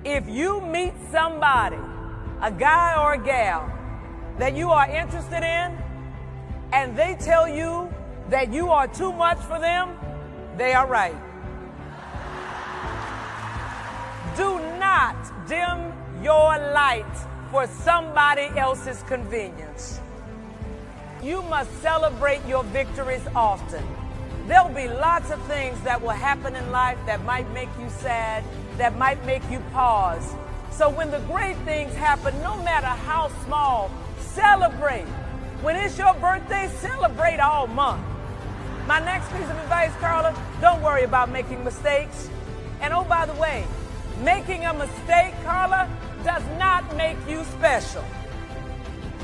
If you meet somebody, a guy or a gal, that you are interested in, and they tell you that you are too much for them, they are right. Do not dim your light for somebody else's convenience. You must celebrate your victories often. There'll be lots of things that will happen in life that might make you sad, that might make you pause. So when the great things happen, no matter how small, celebrate. When it's your birthday, celebrate all month. My next piece of advice, Carla, don't worry about making mistakes. And oh, by the way, making a mistake, Carla, does not make you special.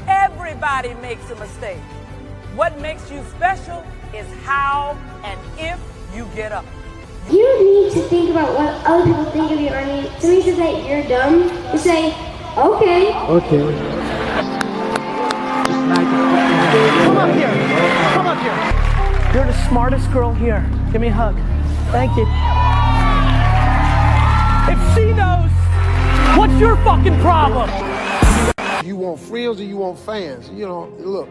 Everybody makes a mistake. What makes you special is how and if you get up. You don't need to think about what other people think of you. I mean, somebody says that you're dumb, you say, okay. Okay. Come up here. Come up here. You're the smartest girl here. Give me a hug. Thank you. If she knows, what's your fucking problem? You want friends or you want fans? You know, look,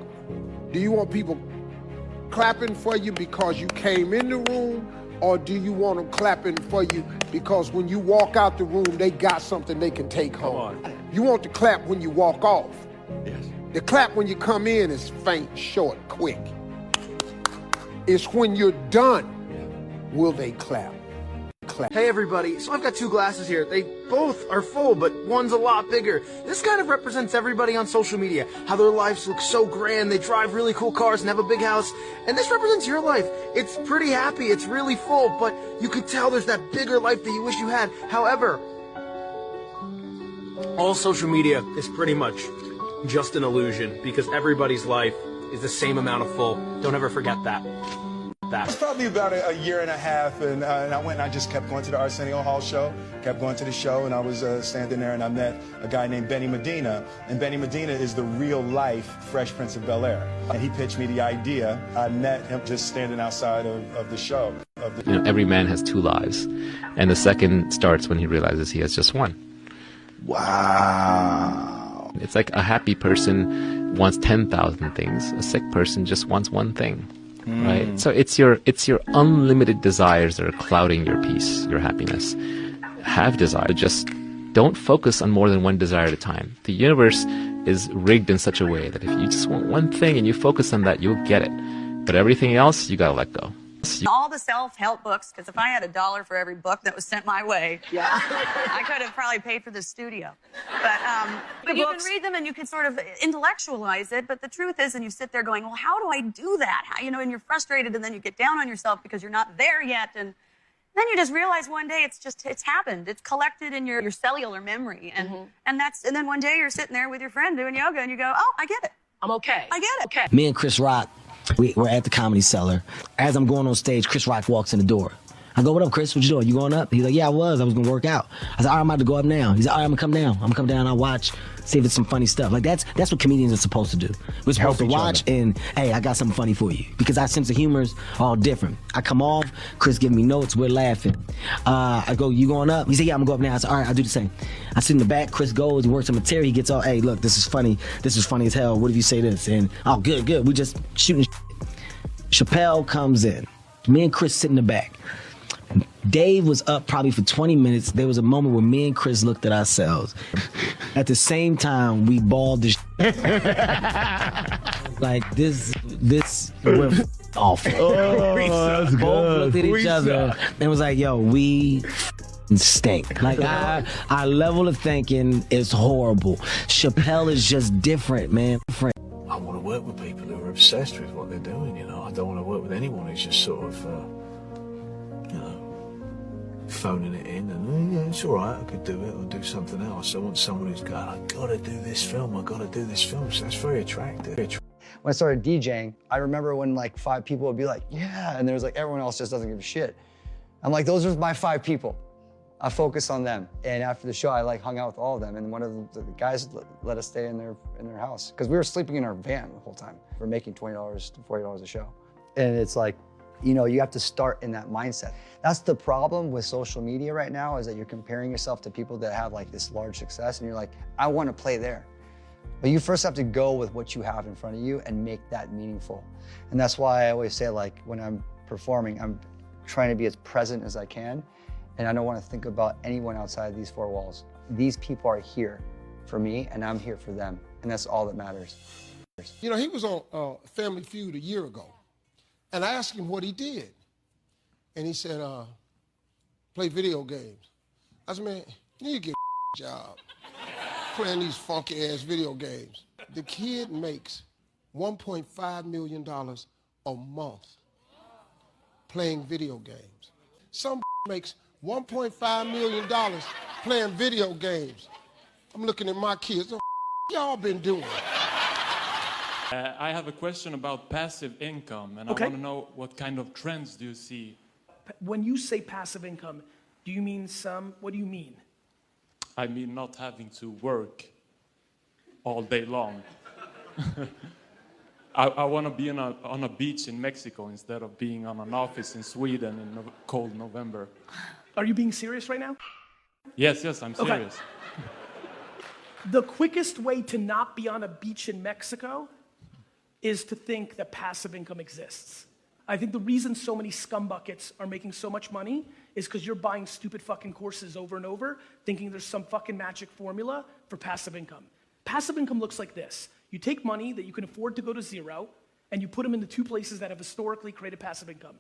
do you want people clapping for you because you came in the room, or do you want them clapping for you because when you walk out the room, they got something they can take home? You want to clap when you walk off. Yes. The clap when you come in is faint, short, quick. It's when you're done, will they clap? Hey everybody, so I've got two glasses here. They both are full, but one's a lot bigger. This kind of represents everybody on social media, how their lives look so grand, they drive really cool cars and have a big house. And this represents your life. It's pretty happy, it's really full, but you can tell there's that bigger life that you wish you had. However, all social media is pretty much just an illusion, because everybody's life is the same amount of full. Don't ever forget that. It's probably about a year and a half, and I went and I just kept going to the Arsenio Hall show, kept going to the show, and I was standing there and I met a guy named Benny Medina, and Benny Medina is the real-life Fresh Prince of Bel-Air, and he pitched me the idea. I met him just standing outside of the show. You know, every man has two lives, and the second starts when he realizes he has just one. Wow. It's like a happy person wants 10,000 things. A sick person just wants one thing. Right? So it's your unlimited desires that are clouding your peace, your happiness. Have desire. Just don't focus on more than one desire at a time. The universe is rigged in such a way that if you just want one thing and you focus on that, you'll get it. But everything else, you gotta let go. All the self-help books, because if I had $1 for every book that was sent my way, I could have probably paid for this studio. But you can read them and you can sort of intellectualize it, but the truth is, and you sit there going, well, how do I do that? How, you know, and you're frustrated, and then you get down on yourself because you're not there yet, and then you just realize one day it's happened. It's collected in your cellular memory, and and then one day you're sitting there with your friend doing yoga, and you go, oh, I get it. I'm okay. I get it. Okay. Me and Chris Rock, we're at the Comedy Cellar. As I'm going on stage, Chris Rock walks in the door. I go, what up, Chris? What you doing? You going up? He's like, yeah, I was going to work out. I said, all right, I'm about to go up now. He's like, all right, I'm going to come down. I'm going to come down, I'll watch, see if it's some funny stuff. Like, that's what comedians are supposed to do. We're supposed to watch and, hey, I got something funny for you. Because our sense of humor is all different. I come off, Chris giving me notes, we're laughing. I go, you going up? He said, yeah, I'm going to go up now. I said, all right, I'll do the same. I sit in the back, Chris goes, he works on material, he gets all, hey, look, this is funny. This is funny as hell. What if you say this? And, oh, good. We just shooting Chappelle comes in. Me and Chris sit in the back. Dave was up probably for 20 minutes. There was a moment where me and Chris looked at ourselves. At the same time, we bawled the like this went awful. Oh, that's Both good. looked at each other and was like, yo, we stink. Like our level of thinking is horrible. Chappelle is just different, man. Different. I want to work with people who are obsessed with what they're doing, you know. I don't want to work with anyone who's just sort of, you know, phoning it in and, yeah, it's all right, I could do it or do something else. I want someone who's going, I've got to do this film, So that's very attractive. When I started DJing, I remember when like 5 people would be like, yeah, and there's like everyone else just doesn't give a shit. I'm like, those are my 5 people. I focus on them. And after the show, I like hung out with all of them. And one of the guys let us stay in their house because we were sleeping in our van the whole time. We're making $20 to $40 a show. And it's like, You know, you have to start in that mindset. That's the problem with social media right now, is that you're comparing yourself to people that have like this large success and you're like, I want to play there. But you first have to go with what you have in front of you and make that meaningful. And that's why I always say, like, when I'm performing, I'm trying to be as present as I can. And I don't want to think about anyone outside these four walls. These people are here for me and I'm here for them. And that's all that matters. You know, he was on Family Feud a year ago. And I asked him what he did. And he said, play video games. I said, man, you need to get a job playing these funky ass video games. The kid makes $1.5 million a month playing video games. Some makes $1.5 million playing video games. I'm looking at my kids. What y'all been doing? I have a question about passive income, and I want to know what kind of trends do you see? When you say passive income, do you mean what do you mean? I mean not having to work all day long. I want to be on a beach in Mexico instead of being on an office in Sweden in cold November. Are you being serious right now? Yes, I'm serious. The quickest way to not be on a beach in Mexico is to think that passive income exists. I think the reason so many scumbuckets are making so much money is because you're buying stupid fucking courses over and over, thinking there's some fucking magic formula for passive income. Passive income looks like this. You take money that you can afford to go to zero, and you put them into two places that have historically created passive income.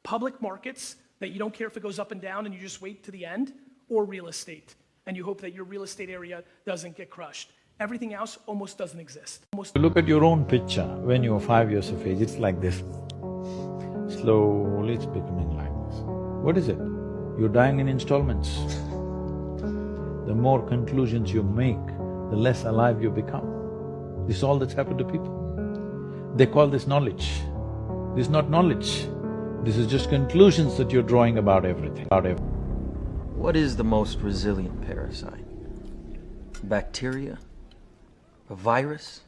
Public markets, that you don't care if it goes up and down and you just wait to the end, or real estate, and you hope that your real estate area doesn't get crushed. Everything else almost doesn't exist. Look at your own picture when you were 5 years of age, it's like this. Slowly it's becoming like this. What is it? You're dying in installments. The more conclusions you make, the less alive you become. This is all that's happened to people. They call this knowledge. This is not knowledge. This is just conclusions that you're drawing about everything. What is the most resilient parasite? Bacteria? A virus?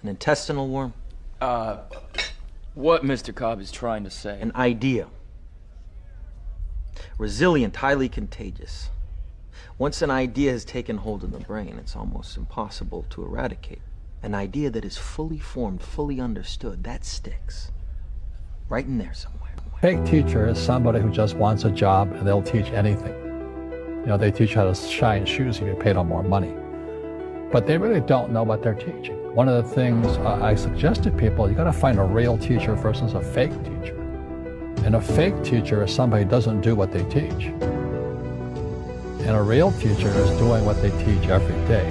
An intestinal worm? What Mr. Cobb is trying to say. An idea. Resilient, highly contagious. Once an idea has taken hold of the brain, it's almost impossible to eradicate. An idea that is fully formed, fully understood, that sticks. Right in there somewhere. Fake teacher is somebody who just wants a job and they'll teach anything. You know, they teach how to shine shoes if you pay them more money. But they really don't know what they're teaching. One of the things I suggest to people, you gotta find a real teacher versus a fake teacher. And a fake teacher is somebody who doesn't do what they teach. And a real teacher is doing what they teach every day.